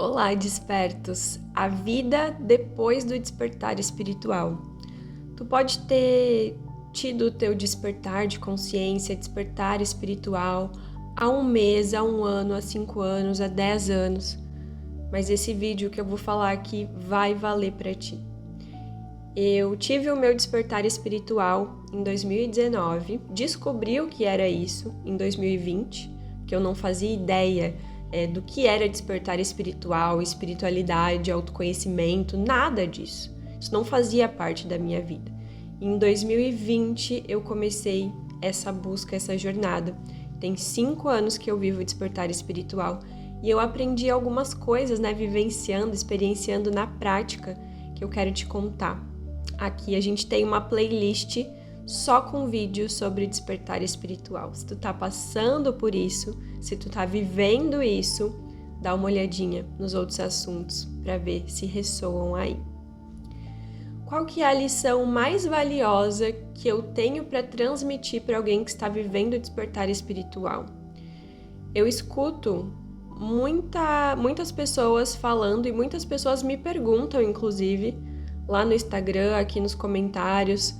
Olá, despertos! A vida depois do despertar espiritual. Tu pode ter tido o teu despertar de consciência, despertar espiritual há um mês, há um ano, há 5 anos, há 10 anos. Mas esse vídeo que eu vou falar aqui vai valer para ti. Eu tive o meu despertar espiritual em 2019, descobri o que era isso em 2020, que eu não fazia ideia do que era despertar espiritual, espiritualidade, autoconhecimento, nada disso. Isso não fazia parte da minha vida. Em 2020 eu comecei essa busca, essa jornada. Tem 5 anos que eu vivo o despertar espiritual e eu aprendi algumas coisas, vivenciando, experienciando na prática, que eu quero te contar. Aqui a gente tem uma playlist só com vídeos sobre despertar espiritual. Se tu tá passando por isso, se tu tá vivendo isso, dá uma olhadinha nos outros assuntos para ver se ressoam aí. Qual que é a lição mais valiosa que eu tenho para transmitir para alguém que está vivendo o despertar espiritual? Eu escuto muitas pessoas falando e muitas pessoas me perguntam, inclusive, lá no Instagram, aqui nos comentários,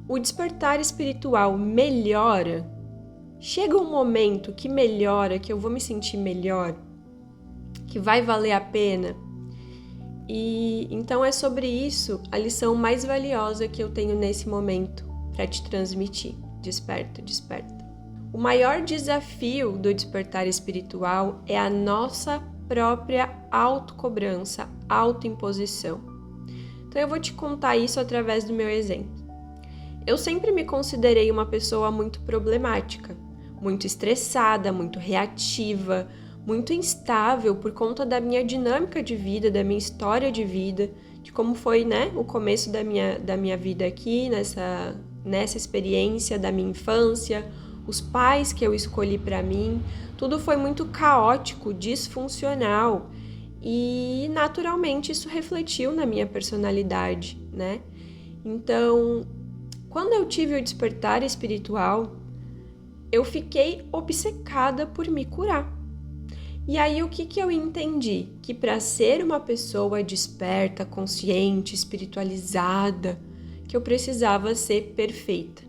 o despertar espiritual melhora? Chega um momento que melhora, que eu vou me sentir melhor, que vai valer a pena? E então é sobre isso a lição mais valiosa que eu tenho nesse momento para te transmitir. Desperta, desperta. O maior desafio do despertar espiritual é a nossa própria autocobrança, autoimposição. Então eu vou te contar isso através do meu exemplo. Eu sempre me considerei uma pessoa muito problemática, muito estressada, muito reativa, muito instável por conta da minha dinâmica de vida, da minha história de vida, de como foi, o começo da minha vida aqui, nessa experiência da minha infância, os pais que eu escolhi para mim, tudo foi muito caótico, disfuncional. E, naturalmente, isso refletiu na minha personalidade, Então, quando eu tive o despertar espiritual, eu fiquei obcecada por me curar. E aí, o que eu entendi? Que para ser uma pessoa desperta, consciente, espiritualizada, que eu precisava ser perfeita.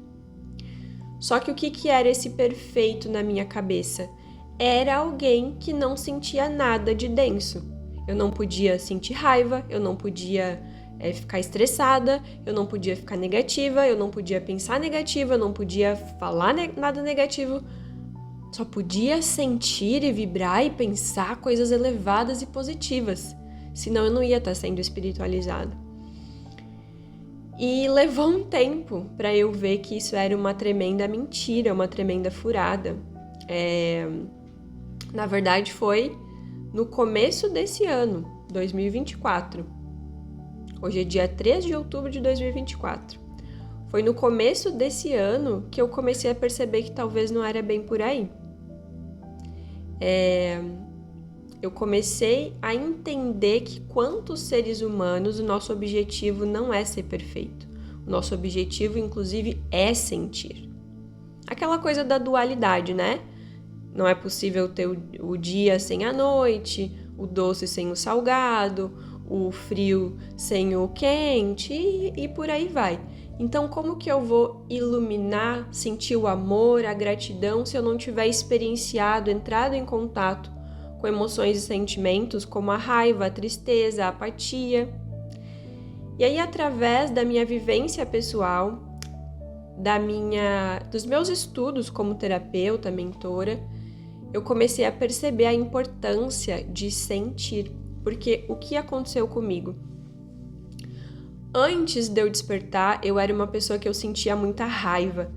Só que o que era esse perfeito na minha cabeça? Era alguém que não sentia nada de denso. Eu não podia sentir raiva, eu não podia ficar estressada, eu não podia ficar negativa, eu não podia pensar negativa, eu não podia falar nada negativo. Só podia sentir e vibrar e pensar coisas elevadas e positivas. Senão eu não ia estar sendo espiritualizada. E levou um tempo para eu ver que isso era uma tremenda mentira, uma tremenda furada. Na verdade, foi no começo desse ano, 2024. Hoje é dia 3 de outubro de 2024. Foi no começo desse ano que eu comecei a perceber que talvez não era bem por aí. Eu comecei a entender que, quanto seres humanos, o nosso objetivo não é ser perfeito. O nosso objetivo, inclusive, é sentir. Aquela coisa da dualidade, Não é possível ter o dia sem a noite, o doce sem o salgado, o frio sem o quente e por aí vai. Então, como que eu vou iluminar, sentir o amor, a gratidão, se eu não tiver experienciado, entrado em contato com emoções e sentimentos como a raiva, a tristeza, a apatia? E aí, através da minha vivência pessoal, dos meus estudos como terapeuta, mentora, eu comecei a perceber a importância de sentir. Porque o que aconteceu comigo? Antes de eu despertar, eu era uma pessoa que eu sentia muita raiva.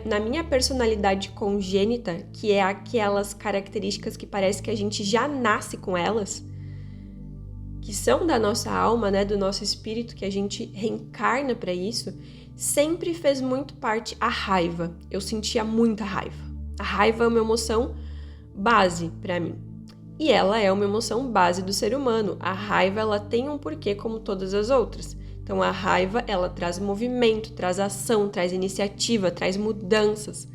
Na minha personalidade congênita, que é aquelas características que parece que a gente já nasce com elas, que são da nossa alma, do nosso espírito, que a gente reencarna para isso, sempre fez muito parte a raiva. Eu sentia muita raiva. A raiva é uma emoção base para mim. E ela é uma emoção base do ser humano. A raiva, ela tem um porquê como todas as outras. Então, a raiva, ela traz movimento, traz ação, traz iniciativa, traz mudanças.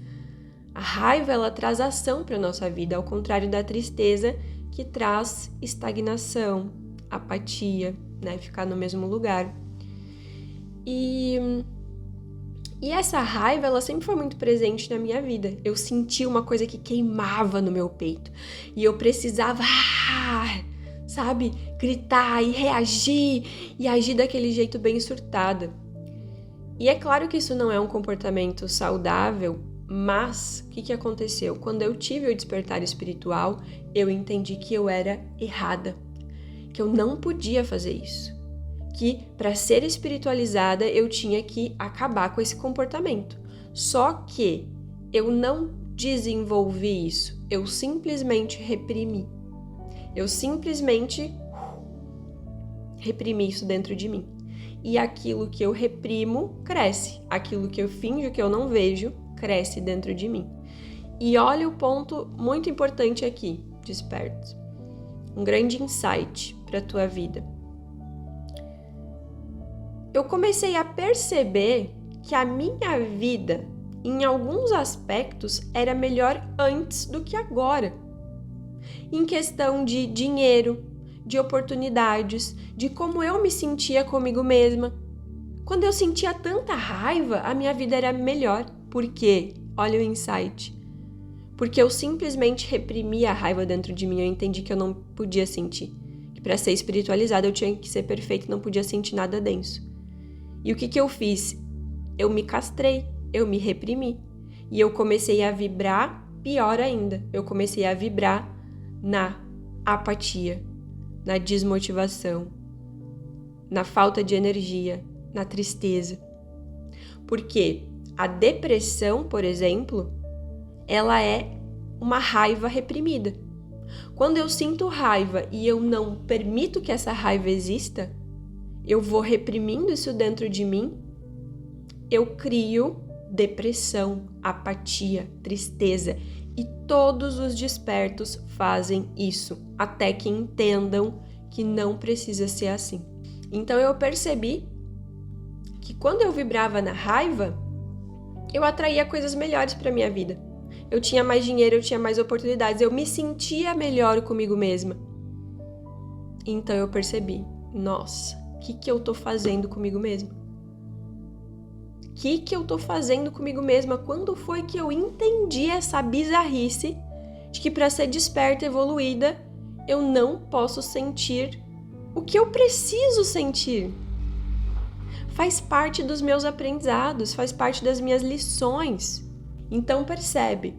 A raiva, ela traz ação para a nossa vida, ao contrário da tristeza, que traz estagnação, apatia, né? Ficar no mesmo lugar. E essa raiva, ela sempre foi muito presente na minha vida. Eu sentia uma coisa que queimava no meu peito. E eu precisava, sabe, gritar e reagir e agir daquele jeito bem surtada. E é claro que isso não é um comportamento saudável, mas o que aconteceu? Quando eu tive o despertar espiritual, eu entendi que eu era errada, que eu não podia fazer isso, que para ser espiritualizada eu tinha que acabar com esse comportamento. Só que eu não desenvolvi isso, eu simplesmente reprimi. Eu simplesmente reprimi isso dentro de mim. E aquilo que eu reprimo cresce, aquilo que eu finjo que eu não vejo cresce dentro de mim. E olha o ponto muito importante aqui, despertos. Um grande insight para a tua vida. Eu comecei a perceber que a minha vida, em alguns aspectos, era melhor antes do que agora. Em questão de dinheiro, de oportunidades, de como eu me sentia comigo mesma. Quando eu sentia tanta raiva, a minha vida era melhor. Por quê? Olha o insight. Porque eu simplesmente reprimia a raiva dentro de mim, eu entendi que eu não podia sentir. Que para ser espiritualizada eu tinha que ser perfeita e não podia sentir nada denso. E o que eu fiz? Eu me castrei, eu me reprimi. E eu comecei a vibrar pior ainda. Eu comecei a vibrar na apatia, na desmotivação, na falta de energia, na tristeza. Porque a depressão, por exemplo, ela é uma raiva reprimida. Quando eu sinto raiva e eu não permito que essa raiva exista, eu vou reprimindo isso dentro de mim, eu crio depressão, apatia, tristeza. E todos os despertos fazem isso, até que entendam que não precisa ser assim. Então eu percebi que quando eu vibrava na raiva, eu atraía coisas melhores para minha vida. Eu tinha mais dinheiro, eu tinha mais oportunidades, eu me sentia melhor comigo mesma. Então eu percebi, nossa, o que eu tô fazendo comigo mesma? O que eu tô fazendo comigo mesma? Quando foi que eu entendi essa bizarrice de que para ser desperta, evoluída, eu não posso sentir o que eu preciso sentir? Faz parte dos meus aprendizados, faz parte das minhas lições. Então percebe,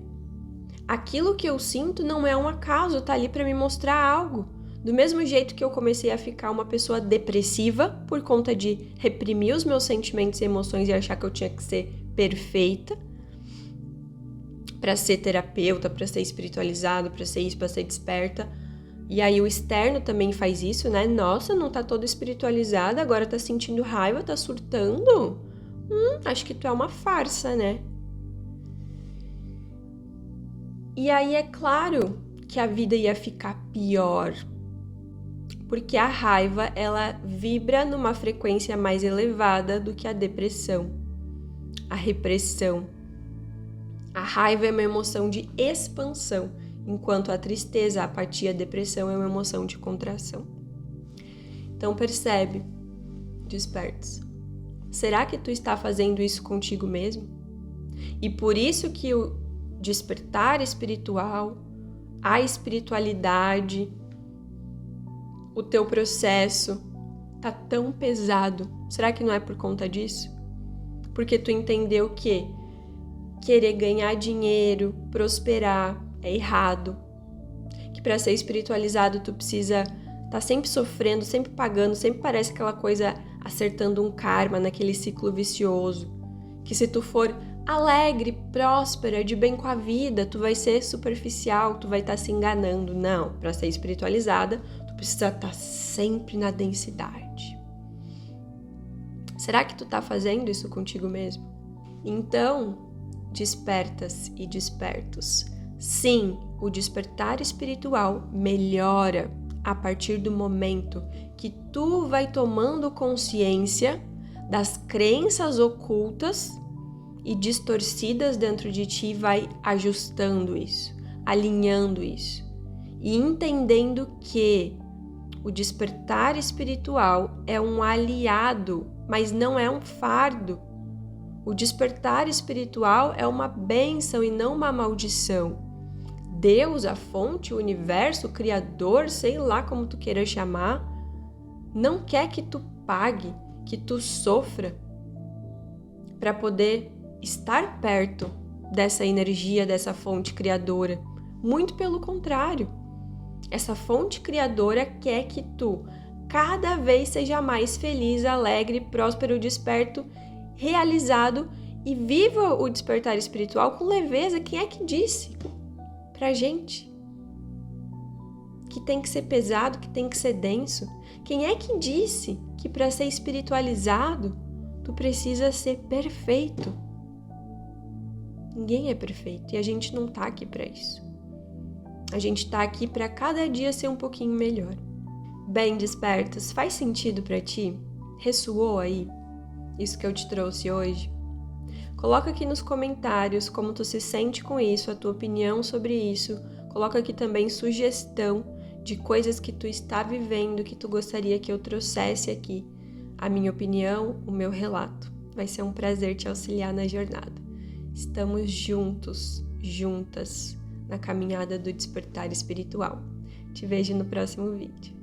aquilo que eu sinto não é um acaso, tá ali para me mostrar algo. Do mesmo jeito que eu comecei a ficar uma pessoa depressiva por conta de reprimir os meus sentimentos e emoções e achar que eu tinha que ser perfeita para ser terapeuta, para ser espiritualizado, para ser isso, para ser desperta. E aí o externo também faz isso, né? Nossa, não tá toda espiritualizada, agora tá sentindo raiva, tá surtando? Acho que tu é uma farsa, né? E aí é claro que a vida ia ficar pior. Porque a raiva, ela vibra numa frequência mais elevada do que a depressão, a repressão. A raiva é uma emoção de expansão, enquanto a tristeza, a apatia, a depressão é uma emoção de contração. Então percebe, despertos. Será que tu está fazendo isso contigo mesmo? E por isso que o despertar espiritual, a espiritualidade, o teu processo tá tão pesado. Será que não é por conta disso? Porque tu entendeu que querer ganhar dinheiro, prosperar, é errado. Que para ser espiritualizado tu precisa tá sempre sofrendo, sempre pagando, sempre parece aquela coisa acertando um karma naquele ciclo vicioso. Que se tu for alegre, próspera, de bem com a vida, tu vai ser superficial, tu vai estar se enganando. Não, para ser espiritualizada, precisa estar sempre na densidade. Será que tu tá fazendo isso contigo mesmo? Então, despertas e despertos. Sim, o despertar espiritual melhora a partir do momento que tu vai tomando consciência das crenças ocultas e distorcidas dentro de ti e vai ajustando isso, alinhando isso. e entendendo que o despertar espiritual é um aliado, mas não é um fardo. O despertar espiritual é uma bênção e não uma maldição. Deus, a fonte, o universo, o criador, sei lá como tu queira chamar, não quer que tu pague, que tu sofra para poder estar perto dessa energia, dessa fonte criadora. Muito pelo contrário. Essa fonte criadora quer que tu cada vez seja mais feliz, alegre, próspero, desperto, realizado e viva o despertar espiritual com leveza. Quem é que disse pra gente que tem que ser pesado, que tem que ser denso? Quem é que disse que para ser espiritualizado tu precisa ser perfeito? Ninguém é perfeito e a gente não tá aqui para isso. A gente tá aqui para cada dia ser um pouquinho melhor. Bem, despertos, faz sentido para ti? Ressoou aí isso que eu te trouxe hoje? Coloca aqui nos comentários como tu se sente com isso, a tua opinião sobre isso. Coloca aqui também sugestão de coisas que tu está vivendo, que tu gostaria que eu trouxesse aqui. A minha opinião, o meu relato. Vai ser um prazer te auxiliar na jornada. Estamos juntos, juntas, na caminhada do despertar espiritual. Te vejo no próximo vídeo.